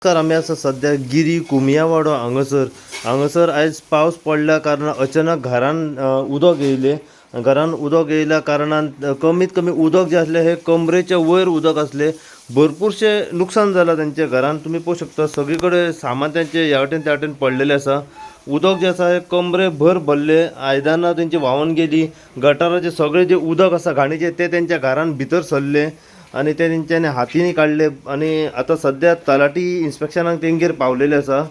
नमस्कार. आम्ही असं सध्या गिरी कुमियावाडो हांगसर आयज पावस पडल्या कारणान अचानक घरान उदक येयले. घरान उदक येयल्या कारणान कमीत कमी उदक जे असले हे कमरेच्या वयर उदक असले. भरपूरशे नुकसान जालां त्यांच्या घरान. तुम्ही पळोवंक शकता सगळीकडे सामान त्यांचे ह्या वाटेन त्या वाटेन पडलेले आसा. उदक जे आसा हे कमरे भर भरले. आयदनां तेंची व्हांवून गेली. गटाराचे सगळे जे उदक आसा घाणीचे ते त्यांच्या घरान भितर सरले आणि ते तेंच्यांनी हातींनी काडले. आणि आता सध्या तलाठी इन्स्पेक्शनाक तेंगेर पावलेले आसा.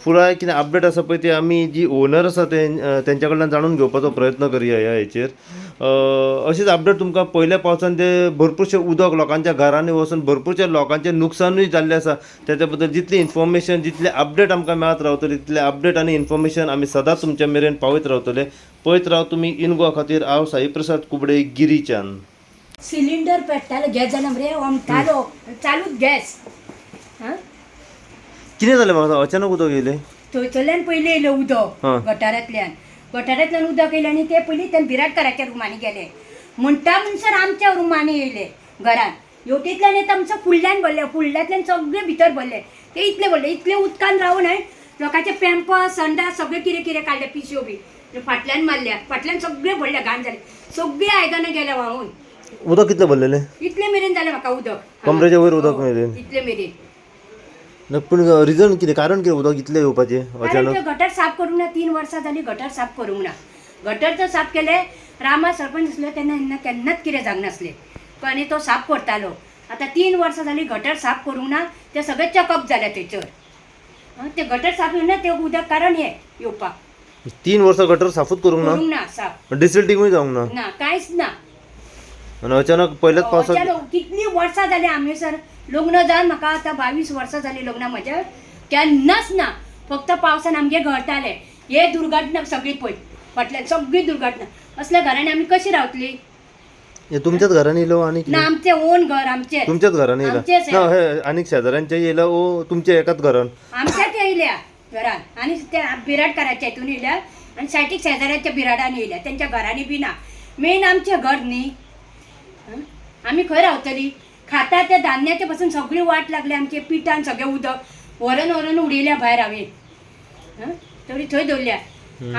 फुडां कितें अपडेट आसा पळय ते आमी जी ओनर आसा तेंच्या कडल्यान जाणून घेवपाचो प्रयत्न करया ह्या हेचेर. अशीच अपडेट तुमकां पयल्या पावसान ते भरपूरशे उदक लोकांच्या घरांनी वचून भरपूरशे लोकांचें नुकसानूय जाल्लें आसा. तेच्या बद्दल जितली इन्फॉर्मेशन जितले अपडेट आमकां मेळत रावतली तितले अपडेट आनी इन्फॉर्मेशन आमी सदांच तुमच्या मेरेन पावयत रावतले. पळयत राव तुमी इन गोवा खातीर. हांव साई प्रसाद कुबडे, गिरीच्यान. सिलिंडर पेट्टालो गॅस जाला मरे ओमतालो चालूच गॅस कितें जालें म्हाका अचानक उदक येयलें? थंयसरल्यान पयलीं येयलें उदक हां. गटारांतल्यान उदक येयलें आनी ते पयलीं ते बिराटकाराच्या रुमांनी गेले. म्हणटा म्हणसर आमच्या रुमांनी येयले घरान. हेवटेंतल्यान येता म्हणसर फुडल्यांतल्यान सगळे भितर भरले. ते इतले उदकान रावून लोकांचे पॅम्पर्स संडास सगळे कितें काडले पिशव्यो बी फाटल्यान मारल्या. फाटल्यान सगळे भरल्या घाण जाले. सगळी आयदनां गेल्या व्हांवून. उदक कितलें भरलेलें? इतले मेरेन जालें म्हाका उदक कमरेच्या वयर उदक मेरेन. इतले मेरेन. पूण रिजन कितें, कारण कितें उदक इतलें येवपाचें कारण अचानक? ते गटर साफ करूंक ना. 3 वर्सां जालीं गटर साफ करूंक ना. गटर तर साफ केले. रामा सरपंच आसलो तेन्ना केन्नाच कितें जावंक नासलें. आनी तो साफ करतालो. आतां 3 वर्सां जालीं गटर साफ करूंक ना. ते सगळे चकअप जाल्या थंयसर. ते गटर साफ ना ते उदक कारण हे येवपाक. 3 वर्सां गटर साफूच करूंक ना साफ डिसिल्टिंगूय जावंक ना. ना कांयच ना. आनी अचानक पहिल्याच पावसाक कितलीं वर्सां जालीं आमी सर लग्न जावन म्हाका आतां 22 वर्सां जालीं लग्ना म्हज्या. केन्नाच ना. फक्त पावसान आमगे गळटाले. हे दुर्घटना सगळी पळय फाटल्यान सगळी दुर्घटना. असल्या घरांनी आमी कशी रावतली? हे तुमच्याच घरान येयलो आनी ना आमचें ओन घर आमचें. तुमच्याच घरान येयला आमचेच ना? हे आनीक शेजाऱ्यांच्या येयला ओ तुमच्या एकाच घरान? आमच्याच येयल्या घरान. आनी त्या बिराडकाराच्या हितून येयल्या आनी सायटीक शेजाऱ्याच्या बिराडान येयल्या. तेंच्या घरांनी बी ना. मेन आमचें घर न्ही. आमी खंय रावतली? खाता त्या धान्याच्या पासून सगळी वाट लागली. आमचे पिठान सगळें उदक व्हरून उडयल्या भायर हांवें. तरी थंय दवरल्या.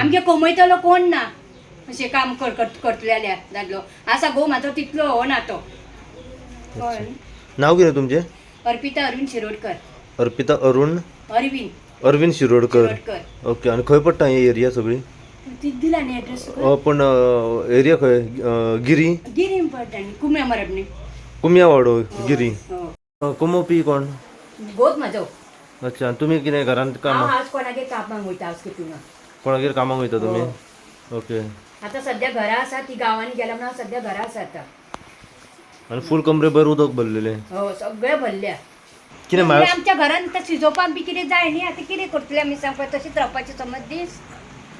आमगे कमयतलो कोण ना. अशें काम करतले दादलो आसा गो म्हाजो तितलो हो ना तो. नांव कितें तुमचें? अर्पिता अरविंद शिरोडकर. अर्पिता अरविंद शिरोडकर. ओके. आनी खंय पडटा ही एरिया सगळी? दिला न्ही एड्रेस. पण एरिया खंय? गिरी पडटा न्ही कुम्या मरड न्ही. कुमियावाडो गिरी. हो. कमोवपी कोण? गोत म्हाजो. अच्छा. आनी तुमी कितें घरांत काम हांव कोणागेर कामाक वयता हावस कितून. कोणागेर कामाक वयता तुमी? ओके. आतां सद्या घरा आसा. ती गांवांनी गेल्या म्हणून सद्या घरा आसा आतां. आनी फूल कमरे भर उदक भरलेलें? हो सगळे भरल्या. कितें आमच्या घरान आतां शिजोवपाक बी कितें जाय न्ही. आतां कितें करतले आमी सांग पळय. तशीच रावपाची समज दीस.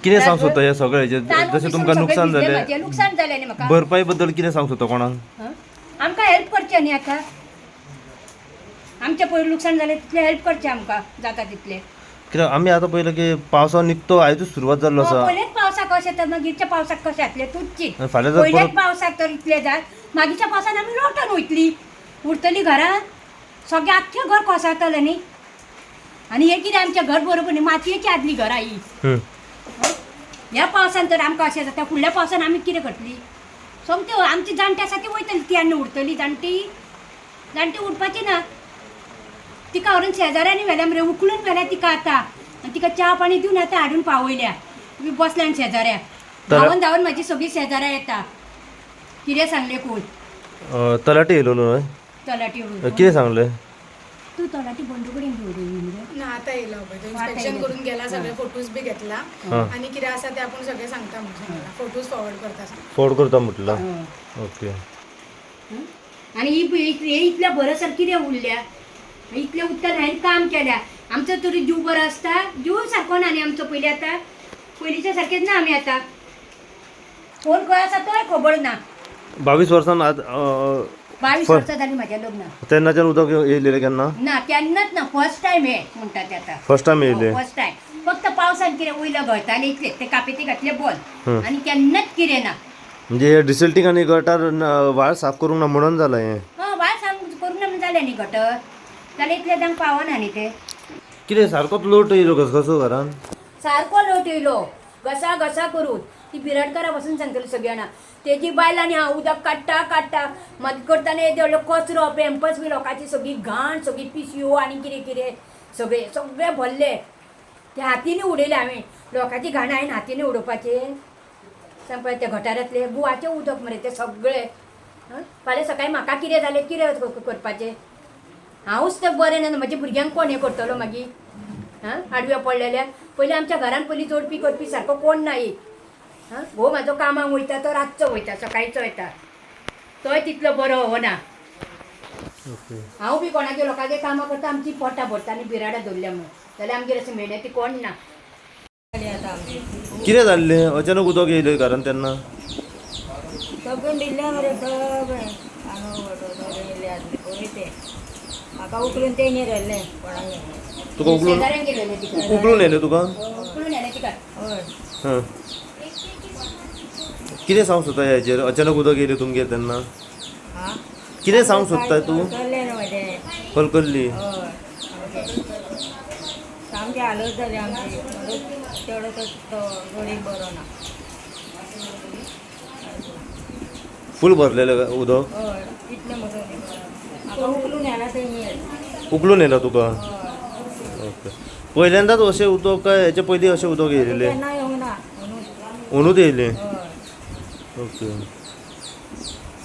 कितें सांग सोदता हे सगळे जशें तुमकां नुकसान जालें? नुकसान जालें न्ही म्हाका. भरपाई बद्दल कितें सांग सोदता कोणाक? आमकां हेल्प करचें न्ही आतां. आमचें पयलीं नुकसान जालें तितलें हेल्प करचें आमकां जाता तितलें. कित्याक आमी आतां पयलें की पावसान निकतो आयजूच सुरवात जाल्लो आसा. पयलेच पावसाक अशें तर मागीरच्या पावसाक कशें जातलें तूंच चिंत. फाल्यां जर पयल्याच परत पावसाक तर इतलें जाय. मागीरच्या पावसान आमी लोटून वयतलीं. उरतलीं घरान. सगळें आख्खें घर कोसळटलें न्ही. आनी हें कितें आमचें घर बरोबर न्ही. मातयेची आदली घरां ही. ह्या पावसान तर आमकां अशें जाता. फुडल्या पावसान आमी कितें करतलीं? सोमतें आमची जाणटी आसा ती वयतली. ती आनी उरतली जाणटी उरपाची ना. तिका व्हरून शेजाऱ्यांनी व्हेल्या मरे. उखलून व्हेल्या तिका आतां. आनी तिका च्या पाणी दिवन आतां हाडून पावयल्या. बसल्या शेजाऱ्या धांवन म्हाजी सगळीं शेजाऱ्या येता. कितें सांगलें कोण? तलाटी येयलो न्हय? तलाटी कितें सांगलें? तू तलाटी बंडू कडेन घेवन ना आता येयला तो इन्स्पेक्शन करून गेला. सगळे फोटोज बी घेतला. आणि कितें आसा ते आपण सगळे सांगता म्हणजे फोटोज फॉरवर्ड करता. फॉरवर्ड करता म्हटलं. ओके. आनी हे इतल्या बरोसर कितें उरल्या? इतल्या उदकान हांवें काम केल्या. आमचो तरी जीव बरो आसता. जीव सारको ना न्ही आमचो पयलीं. आतां पयलींच्या सारकेच ना आमी आतां. कोण खंय आसा तोय खबर ना. 22 वर्सान 22 वर्सां जालीं म्हाज्या लग्नाक. तेन्नाच्यान उदक येयलेलें केन्ना? ना केन्नाच ना. फर्स्ट टायम हे म्हणटा ते आतां. फर्स्ट टायम येयलें? First time. फक्त पावसान कितें वयलं गळटालें इतलें. ते कापेती घातले बंद. आनी केन्नाच कितें ना. म्हणजे डिसिल्टिंग आनी गटार व्हाळ साफ करूंक ना म्हणून जालां हें? वाळ सांग करूंक ना म्हणून जालें न्ही गटर. जाल्यार इतले तांकां पावना न्ही ते कितें सारकोच लोट येयलो कसो घरान सारको लोट येयलो घसा घसा करून ती बिराडकारा बसून सांगतली सगळ्या जाणां तेजी बायल आनी हांव उदक काडटा मागीर करताना येदो कचरो पेम्पर्स बी लोकांची सगळी घाण सगळी पिशव्यो आनी कितें सगळे भरले ते हातींनी उडयले हांवें लोकांची घाण हांवें हातींनी उडोवपाचे सांग पळय ते गटारांतले गुवाचें उदक मरे ते सगळे फाल्यां सकाळीं म्हाका कितें जालें कितें करपाचें हांवूच तें बरें ना म्हज्या भुरग्यांक कोण हें करतलो मागीर आडव्या पडलेल्या पयलीं आमच्या घरान पयलीं जोडपी करपी सारको कोण ना एक भोव म्हाजो कामाक वयता तो रातचो वयता सकाळचो येता तोय तितलो बरो हो ना हांव बी कोणागे लोकांगे कामां करता आमची पोटां भरता आनी बिराडां दवरल्या म्हणून जाल्यार आमगेर अशें मेहनती कोण ना कितें जाल्लें अचानक उदक येयलें घरान तेन्ना सगळें दिल्लें मरे सगळें कांदो बटाटो येयले आसले पळय ते म्हाका उखलून तेंगेर व्हेल्लें कोणागे तुका उखलून शेजाऱ्यांक गेलेले तिका उखलून येयलें तुका उखलून येलें तिका हय हां कितें सांगूंक सोदता हेजेर अचानक उदक येयलें तुमगेर तेन्ना हां कितें सांगूंक सोदता तूं चल्लें न्हू म्हाजें कलकल्ली हय सामकी हालत जाली आमची चड तो गरीब बरो ना फूल भरलेलें उदक हय इतलें मोठो म्हाका उखलून येला तेंगेर उखलून येयला तुका हय ओके पहिल्यांदाच अशें उदक काय हेच्या पयलीं अशें उदक येयलेलें केन्ना येवंक ना म्हणून अंदूच येयलें हय ओके